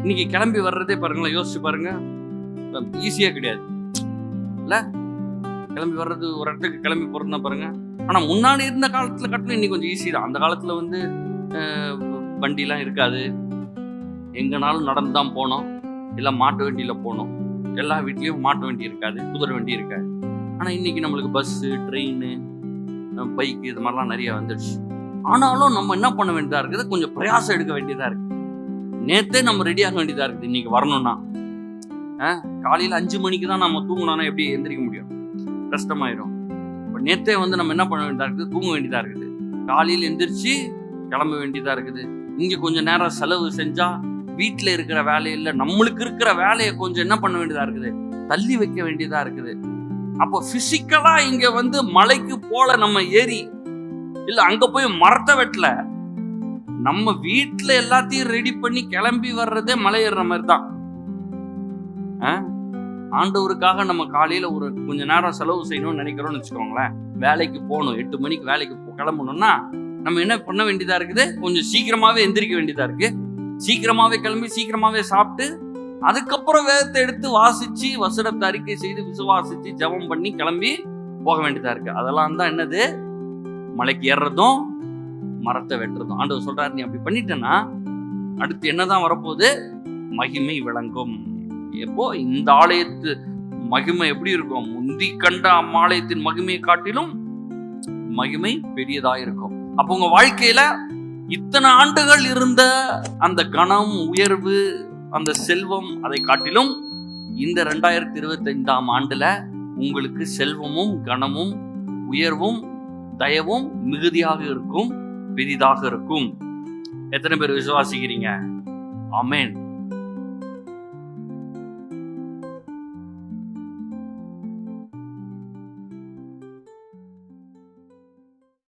இன்னைக்கு கிளம்பி வர்றதே பாருங்களேன், யோசிச்சு பாருங்க, ஈஸியா கிடையாது இல்ல. கிளம்பி வர்றது, ஒரு இடத்துக்கு கிளம்பி போறதுன்னா பாருங்க. ஆனா முன்னாடி இருந்த காலத்துல கட்டணும் இன்னைக்கு கொஞ்சம் ஈஸி தான். அந்த காலத்துல வந்து வண்டிலாம் இருக்காது, எங்கனாலும் நடந்து தான் போனோம், எல்லாம் மாட்டு வண்டியில போனோம். எல்லா வீட்லயும் மாட்டு வண்டி இருக்காது, குதிரை வண்டி இருக்காது. ஆனா இன்னைக்கு நம்மளுக்கு பஸ்ஸு, ட்ரெயின், பைக் இது மாதிரிலாம் நிறைய வந்துடுச்சு. ஆனாலும் நம்ம என்ன பண்ண வேண்டியதா இருக்குது, கொஞ்சம் பிரயாசம் எடுக்க வேண்டியதா இருக்கு. நேத்தே நம்ம ரெடி ஆக வேண்டியதா இருக்குது இன்னைக்கு வரணும்னா. காலையில 5 மணிக்கு தான் நம்ம தூங்கணும்னா எப்படி எந்திரிக்க முடியும், கஷ்டமாயிடும். இப்போ நேத்தே வந்து நம்ம என்ன பண்ண வேண்டியதா இருக்குது, தூங்க வேண்டியதா இருக்குது. காலையில் எந்திரிச்சு கிளம்ப வேண்டியதா இருக்குது. இங்க கொஞ்சம் நேரம் செலவு செஞ்சா வீட்டுல இருக்கிற வேலையில நம்மளுக்கு இருக்கிற வேலையை கொஞ்சம் என்ன பண்ண வேண்டியதா இருக்குது, தள்ளி வைக்க வேண்டியதா இருக்குது. அப்போ பிசிக்கலா இங்க வந்து மலைக்கு போல நம்ம ஏறி இல்ல அங்க போய் மரத்தை வெட்டல, நம்ம வீட்டுல எல்லாத்தையும் ரெடி பண்ணி கிளம்பி வர்றதே மலை ஏறுற மாதிரி தான். ஆண்டவருக்காக நம்ம காலையில ஒரு கொஞ்ச நேரம் செலவு செய்யணும்னு நினைக்கிறோம்னு வச்சுக்கோங்களேன். வேலைக்கு போகணும், 8 மணிக்கு வேலைக்கு கிளம்பணும்னா நம்ம என்ன பண்ண வேண்டியதா இருக்குது, கொஞ்சம் சீக்கிரமாவே எந்திரிக்க வேண்டியதா இருக்கு. சீக்கிரமாவே கிளம்பி சீக்கிரமாவே சாப்பிட்டு அதுக்கப்புறம் வேதத்தை எடுத்து வாசிச்சு வசனத்தை அறிக்கை செய்து விசுவாசிச்சு ஜெபம் பண்ணி கிளம்பி போக வேண்டியதா இருக்கு. அதெல்லாம் தான் என்னது, மலைக்கு ஏறுறதும் மரத்தை வெட்டுறதும். ஆண்டவர் சொல்றாரு, நீ அப்படி பண்ணிட்டேன்னா அடுத்து என்னதான் வரப்போகுது, மகிமை விளங்கும். எப்போ இந்த ஆலயத்து மகிமை எப்படி இருக்கும், முந்தி கண்ட அம்மாலயத்தின் மகிமையை காட்டிலும் மகிமை பெரியதா இருக்கும். அப்போ உங்க வாழ்க்கையில இத்தனை ஆண்டுகள் இருந்த அந்த கணம், உயர்வு, அந்த செல்வம், அதை காட்டிலும் இந்த 2025ஆம் ஆண்டுல உங்களுக்கு செல்வமும் கனமும் உயர்வும் தயவும் மிகுதியாக இருக்கும், பெரிதாக இருக்கும். எத்தனை பேர் விசுவாசிக்கிறீங்க? ஆமென்.